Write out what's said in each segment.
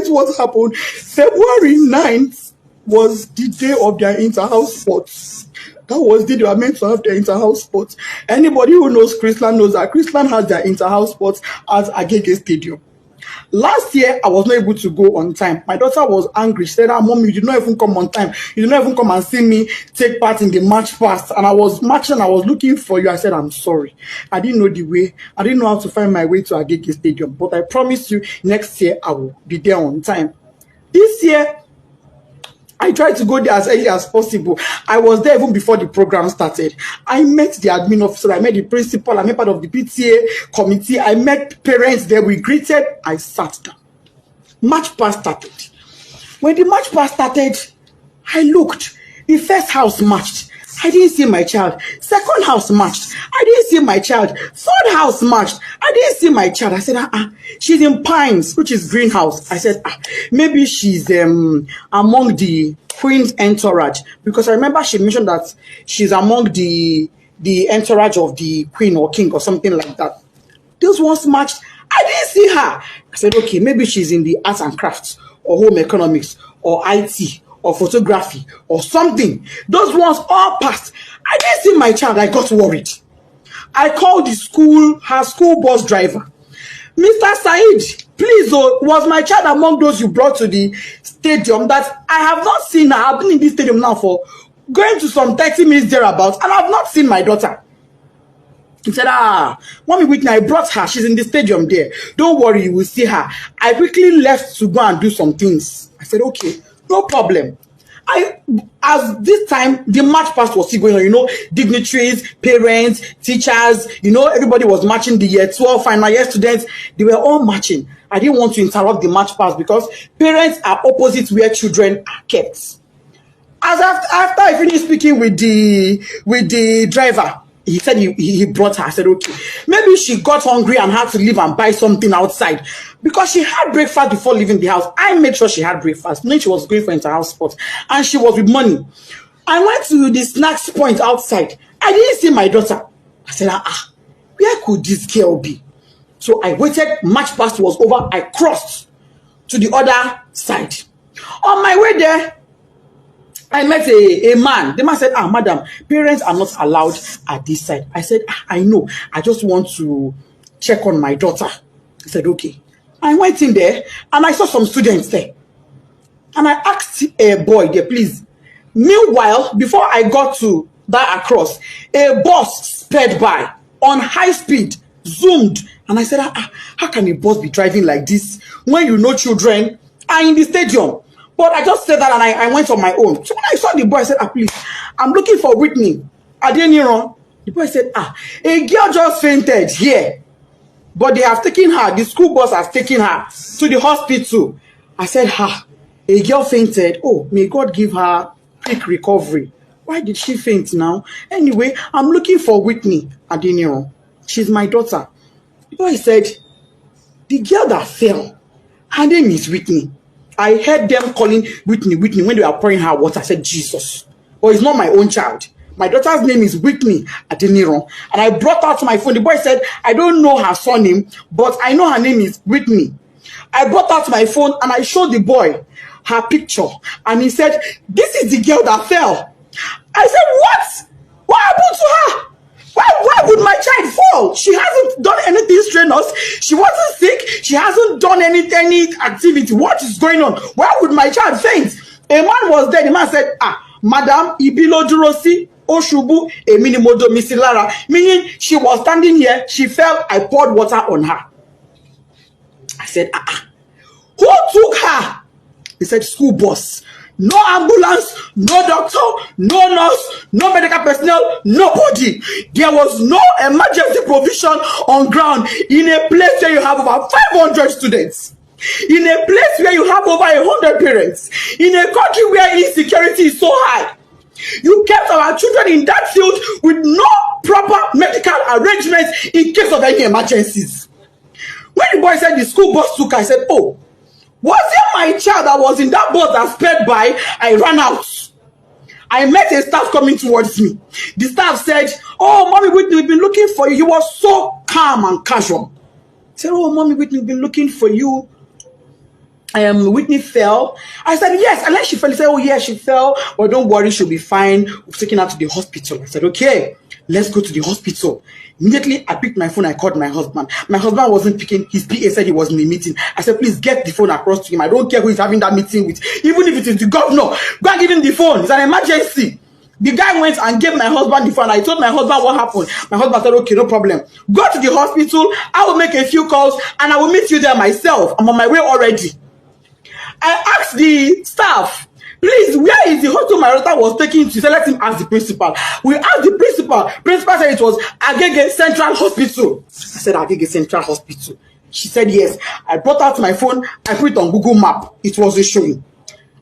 9th, what happened? February 9th was the day of their inter-house sports. That was the day they were meant to have their inter-house sports. Anybody who knows CHRISLAND knows that CHRISLAND has their inter-house sports at Agege Stadium. Last year, I was not able to go on time. My daughter was angry. She said, Mom, you did not even come on time. You did not even come and see me take part in the march past. And I was marching. I was looking for you. I said, I'm sorry. I didn't know the way. I didn't know how to find my way to Agege Stadium. But I promise you, next year, I will be there on time. This year, I tried to go there as early as possible. I was there even before the program started. I met the admin officer, I met the principal, I met part of the PTA committee, I met parents there, we greeted, I sat down. March past started. When the march past started, I looked. The first house marched. I didn't see my child. Second house marched. I didn't see my child. Third house marched. I didn't see my child. I said, she's in Pines, which is greenhouse. I said, maybe she's among the Queen's entourage. Because I remember she mentioned that she's among the entourage of the Queen or King or something like that. Those ones marched. I didn't see her. I said, okay, maybe she's in the arts and crafts or home economics or IT or photography or something. Those ones all passed. I didn't see my child. I got worried. I called the school, her school bus driver. Mr. Said, please, was my child among those you brought to the stadium? That I have not seen her. I've been in this stadium now for going to some 30 minutes thereabouts, and I've not seen my daughter. He said, Mommy Whitney, I brought her. She's in the stadium there. Don't worry, you will see her. I quickly left to go and do some things. I said, okay. No problem. As this time, the march past was still going on, dignitaries, parents, teachers, everybody was marching. The year 12 final year students, they were all marching. I didn't want to interrupt the march past because parents are opposite where children are kept. As after I finished speaking with the driver, he said he brought her. I said, okay. Maybe she got hungry and had to leave and buy something outside. Because she had breakfast before leaving the house. I made sure she had breakfast. Knowing she was going for inter-house sports. And she was with money. I went to the snacks point outside. I didn't see my daughter. I said, where could this girl be? So I waited. March past was over. I crossed to the other side. On my way there, I met a man. The man said, madam, parents are not allowed at this side. I said, I know. I just want to check on my daughter. I said, okay. I went in there and I saw some students there. And I asked a boy there, please. Meanwhile, before I got to that across, a bus sped by on high speed, zoomed. And I said, how can a bus be driving like this when children are in the stadium? But I just said that and I went on my own. So when I saw the boy, I said, please, I'm looking for Whitney. I didn't hear. The boy said, a girl just fainted here. But they have taken her, the school bus has taken her to the hospital. I said, a girl fainted. Oh, may God give her quick recovery. Why did she faint now? Anyway, I'm looking for Whitney Adeniro. She's my daughter. The boy said, the girl that fell, her name is Whitney. I heard them calling Whitney when they were pouring her water. I said, Jesus. But it's not my own child. My daughter's name is Whitney Adeniro. And I brought out my phone. The boy said, I don't know her surname, but I know her name is Whitney. I brought out my phone and I showed the boy her picture. And he said, this is the girl that fell. I said, what? What happened to her? Why would my child fall? She hasn't done anything strenuous. She wasn't sick. She hasn't done any activity. What is going on? Why would my child faint? A man was there. The man said, Madam, Ibilo Durosi, Oshubu, Eminimodo Misilara. Meaning she was standing here. She fell. I poured water on her. I said, who took her? He said, school bus. No ambulance, no doctor, no nurse, no medical personnel, nobody. There was no emergency provision on ground in a place where you have over 500 students. In a place where you have over 100 parents. In a country where insecurity is so high. You kept our children in that field with no proper medical arrangements in case of any emergencies. When the boy said the school bus took her, I said, oh, was it my child that was in that bus that sped by? I ran out. I met a staff coming towards me. The staff said, oh, Mommy Whitney, we've been looking for you. You were so calm and casual. I said, oh, Mommy Whitney, we've been looking for you. Whitney fell. I said, yes. And then she fell. He said, oh, yeah, she fell. But don't worry, she'll be fine. We've taken her to the hospital. I said, okay, let's go to the hospital. Immediately, I picked my phone. I called my husband. My husband wasn't picking. His PA said he was in a meeting. I said, please get the phone across to him. I don't care who is having that meeting with. Even if it is the governor, go and give him the phone. It's an emergency. The guy went and gave my husband the phone. I told my husband what happened. My husband said, okay, no problem. Go to the hospital. I will make a few calls and I will meet you there myself. I'm on my way already. I asked the staff, please, where is the hospital my daughter was taken to? She said, let him ask the principal. We asked the principal. Principal said it was Agege Central Hospital. I said, Agege Central Hospital. She said, yes. I brought out my phone. I put it on Google Map. It wasn't showing.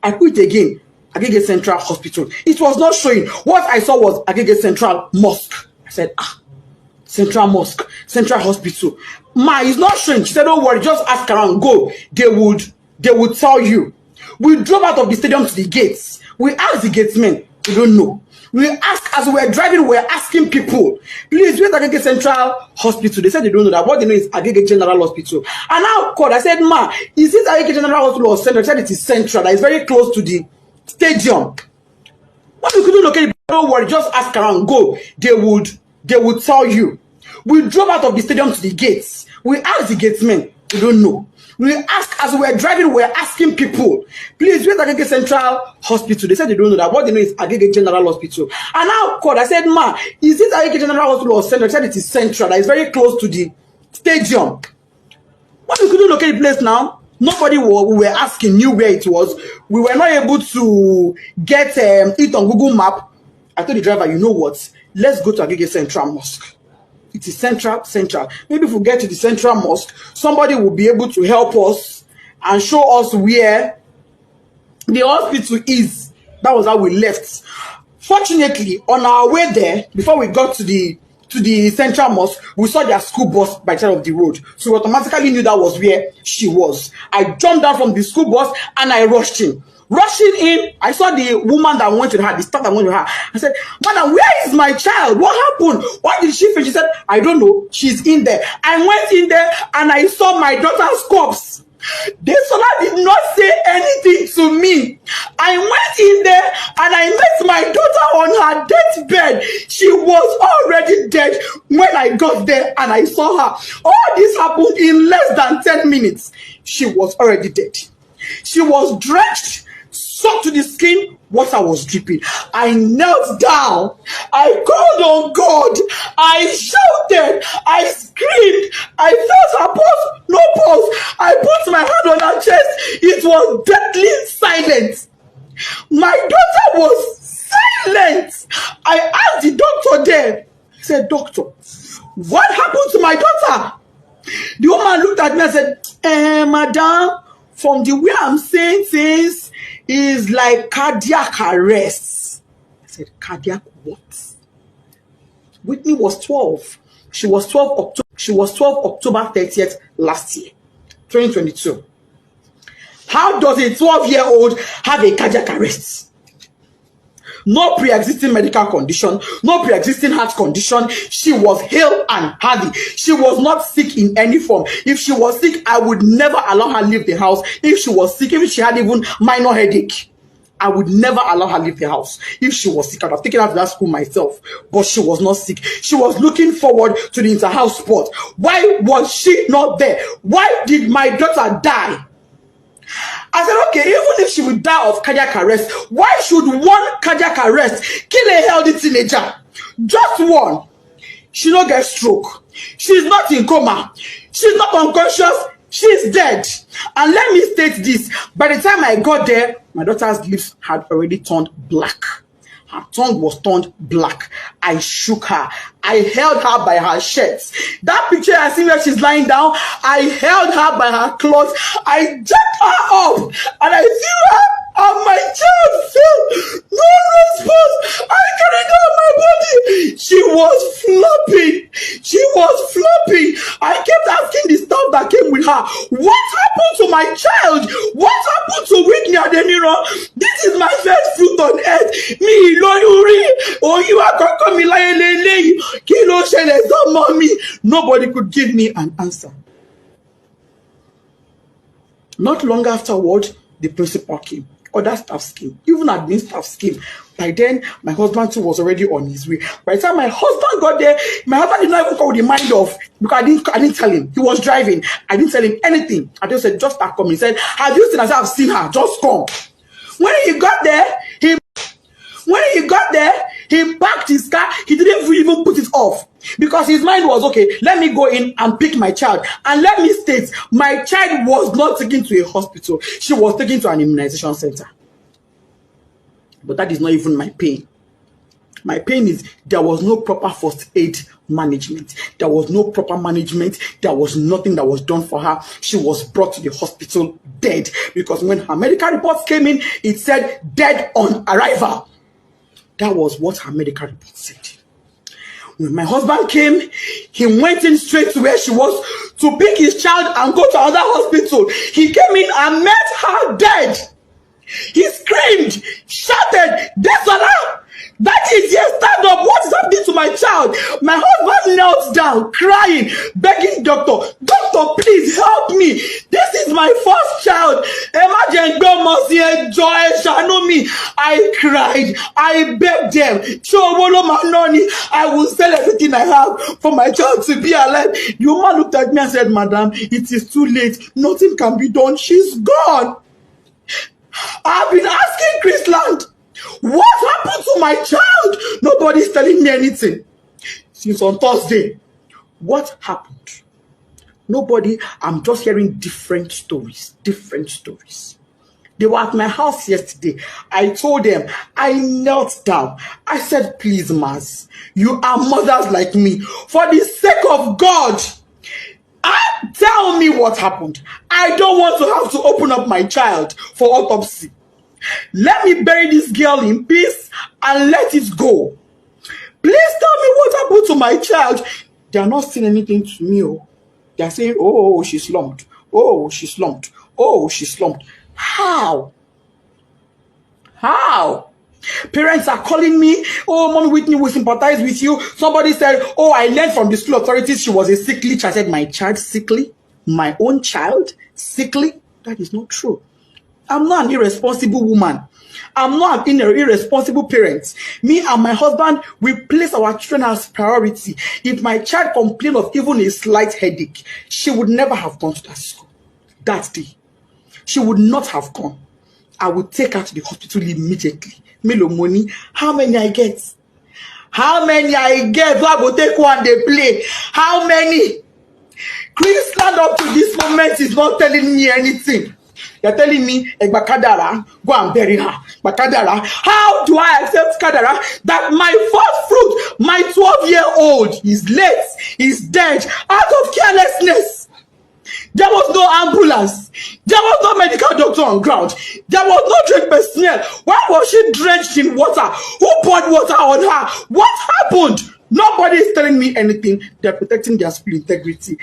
I put it again. Agege Central Hospital. It was not showing. What I saw was Agege Central Mosque. I said, Central Mosque, Central Hospital. Ma, it's not showing. She said, don't worry, just ask around. Go. They would tell you. We drove out of the stadium to the gates. We asked the gatesmen. We don't know. We asked, as we were driving, we were asking people, please, where's Agege Central Hospital? They said they don't know that. What they know is Agege General Hospital. And I called. I said, ma, is it Agege General Hospital or Central? She said it is Central. That is very close to the stadium. What we couldn't locate it, don't worry, just ask around. Go. They would tell you. We drove out of the stadium to the gates. We asked the gatesmen. We don't know. We asked, as we were driving, we were asking people, please, where's Agege Central Hospital? They said they don't know that. What they know is Agege General Hospital. And I called. I said, ma, is it Agege General Hospital or Central? They said it is Central. That is very close to the stadium. What we couldn't locate the place now? Nobody we were asking knew where it was. We were not able to get it on Google Map. I told the driver, you know what? Let's go to Agege Central Mosque. It is central. Maybe if we get to the Central Mosque, somebody will be able to help us and show us where the hospital is. That was how we left. Fortunately, on our way there, before we got to the Central Mosque, we saw their school bus by the side of the road. So we automatically knew that was where she was. I jumped down from the school bus and I rushed in. Rushing in, I saw the woman that went with her, the staff that went with her. I said, madam, where is my child? What happened? What did she feel? She said, I don't know. She's in there. I went in there and I saw my daughter's corpse. The Sola did not say anything to me. I went in there and I met my daughter on her deathbed. She was already dead when I got there and I saw her. All this happened in less than 10 minutes. She was already dead. She was drenched, soaked to the skin. Water was dripping. I knelt down. I called on God. I shouted. I screamed. I felt her pulse. No pulse. I put my hand on her chest. It was deadly silent. My daughter was silent. I asked the doctor there. He said, doctor, what happened to my daughter? The woman looked at me and said, madam, from the way I'm saying things, is like cardiac arrest. I said, cardiac what? Whitney was 12. She was 12 October 30th last year, 2022. How does a 12-year-old have a cardiac arrest? No pre-existing medical condition, no pre-existing heart condition. She was hale and healthy. She was not sick in any form. If she was sick, I would never allow her leave the house. If she was sick, if she had even minor headache, I would never allow her leave the house. If she was sick, I'd have taken her to that school myself. But she was not sick. She was looking forward to the inter-house sport. Why was she not there? Why did my daughter die? I said, okay, even if she would die of cardiac arrest, why should one cardiac arrest kill a healthy teenager? Just one. She don't get stroke. She's not in coma. She's not unconscious. She's dead. And let me state this. By the time I got there, my daughter's lips had already turned black. Her tongue was turned black. I shook her. I held her by her shirt. That picture I see where she's lying down, I held her by her clothes. I jacked her up and I threw her and my child fell. No response. I carried her on my body. She was flopping. She was flopping. I kept asking the staff that came with her, what happened to my child? What happened to Whitney Adeniro? This is my first fruit on earth. Me, Lori, oh, you are going to come in. Kilo shele so mommy. Nobody could give me an answer. Not long afterward, the principal came. Other staffs came. Even admin staffs came. By then, my husband too was already on his way. By the time my husband got there, my husband did not even call the mind off because I didn't tell him. He was driving. I didn't tell him anything. I just said, just start coming. He said, have you seen her? I said, I've seen her. Just come. When he got there, he parked his car. He didn't even put it off because his mind was, okay, let me go in and pick my child. And let me state, my child was not taken to a hospital. She was taken to an immunization center. But that is not even my pain. My pain is there was no proper first aid management. There was no proper management. There was nothing that was done for her. She was brought to the hospital dead because when her medical reports came in, it said dead on arrival. That was what her medical report said. When my husband came, he went in straight to where she was to pick his child and go to another hospital. He came in and met her dead. He screamed, shouted, "Desola! That is, yes, stand up. What is happening to my child?" My husband knelt down, crying, begging doctor, "Doctor, please help me. This is my first child. Imagine, shadow me." I cried. I begged them. I will sell everything I have for my child to be alive. The woman looked at me and said, "Madam, it is too late. Nothing can be done. She's gone." I've been asking CHRISLAND, what happened to my child? Nobody's telling me anything. Since on Thursday, what happened? Nobody. I'm just hearing different stories. They were at my house yesterday. I told them, I knelt down. I said, "Please, Mas, you are mothers like me. For the sake of God, tell me what happened. I don't want to have to open up my child for autopsy. Let me bury this girl in peace and let it go. Please tell me what happened to my child." They are not saying anything to me. They are saying, "Oh, she slumped. Oh, she slumped. Oh, she slumped." How? Parents are calling me, "Oh, Mommy Whitney, we sympathize with you." Somebody said, "Oh, I learned from the school authorities she was a sickly child." I said, "My child sickly? My own child sickly?" That is not true. I'm not an irresponsible woman. I'm not an irresponsible parent. Me and my husband, we place our children as priority. If my child complained of even a slight headache, she would never have gone to that school that day. She would not have gone. I would take her to the hospital immediately. Melo money. How many I get? How many I get? I go take one, they play. How many? CHRISLAND up to this moment is not telling me anything. They're telling me, Kadara, go and bury her. Kadara, how do I accept Kadara that my first fruit, my 12-year-old, is late, is dead, out of carelessness? There was no ambulance. There was no medical doctor on ground. There was no trained personnel. Why was she drenched in water? Who poured water on her? What happened? Nobody is telling me anything. They're protecting their school integrity.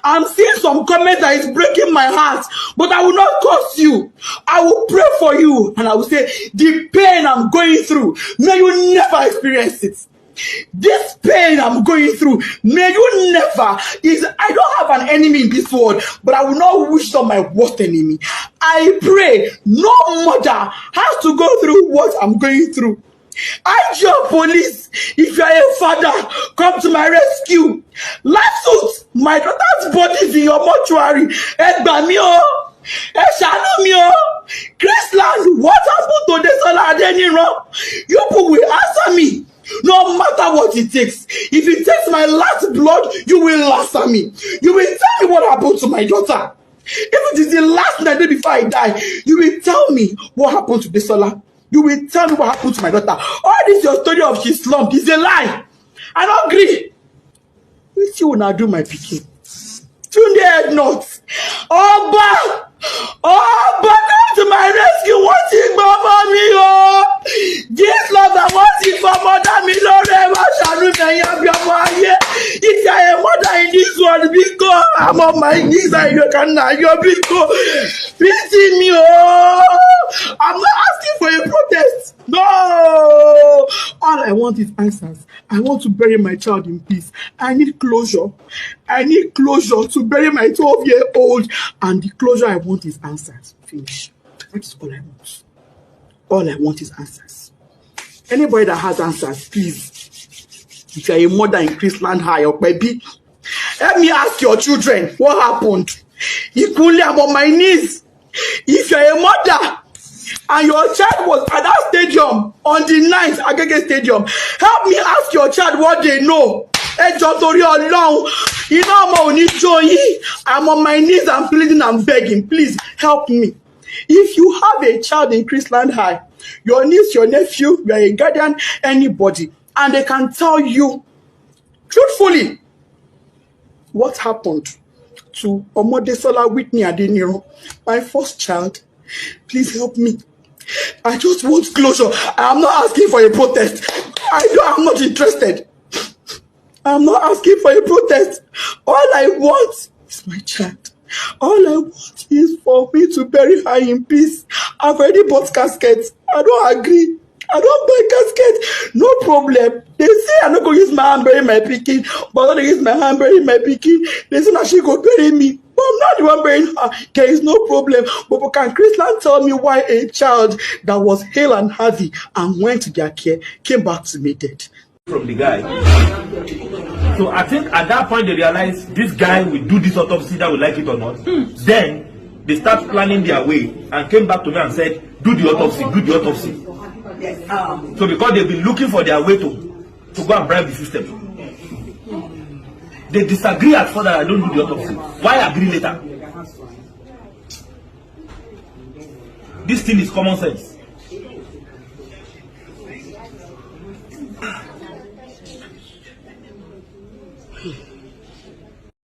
I'm seeing some comments that is breaking my heart, but I will not curse you. I will pray for you, and I will say, the pain I'm going through, may you never experience it. This pain I'm going through, may you never. I don't have an enemy in this world, but I will not wish on my worst enemy. I pray no mother has to go through what I'm going through. IGO police, if you are a father, come to my rescue. Last suit, my daughter's body is in your mortuary. CHRISLAND, what happened to Desola Adeniro? You people will answer me. No matter what it takes. If it takes my last blood, you will answer me. You will tell me what happened to my daughter. If it is the last night before I die, you will tell me what happened to Desola. You will tell me what happened to my daughter. All this your story of she slumped is a lie. I don't agree. Which you will now do, my picking. Tunde head nuts. Oba, come to my rescue. What is Mama me? Oh, this love I want it for mother me. Lord, if I am mother in this world, because I'm on my knees, I can now. You're because pity me. Oh, I'm not asking for a protest. No, all I want is answers. I want to bury my child in peace. I need closure. I need closure to bury my 12-year-old. And the closure I want is answers. Finish. That is all I want. All I want is answers. Anybody that has answers, please. If you are a mother in CHRISLAND High or baby, let me ask your children what happened. Equally, I'm on my knees. If you are a mother and your child was at that stadium on the 9th Agege Stadium, help me ask your child what they know. I'm on my knees, I'm pleading, I'm begging. Please help me. If you have a child in CHRISLAND High, your niece, your nephew, you are a guardian, anybody, and they can tell you truthfully what happened to Omodesola Whitney Adeniro, my first child, please help me. I just want closure. I am not asking for a protest. I'm not interested. I'm not asking for a protest. All I want is my child. All I want is for me to bury her in peace. I've already bought caskets. I don't agree. I don't buy casket. No problem. They say I'm not going to use my hand bury my pikin, but I'm going to use my hand bury my pikin. They say that she go bury me. But I'm not the one burying her. There is no problem. But can CHRISLAND tell me why a child that was hale and healthy and went to their care came back to me dead? From the guy. So I think at that point they realized this guy will do this autopsy, that we like it or not. Then they start planning their way and came back to me and said, do the autopsy, do the autopsy. So because they've been looking for their way to go and bribe the system. They disagree at first that I don't do the autopsy. Why agree later? This thing is common sense.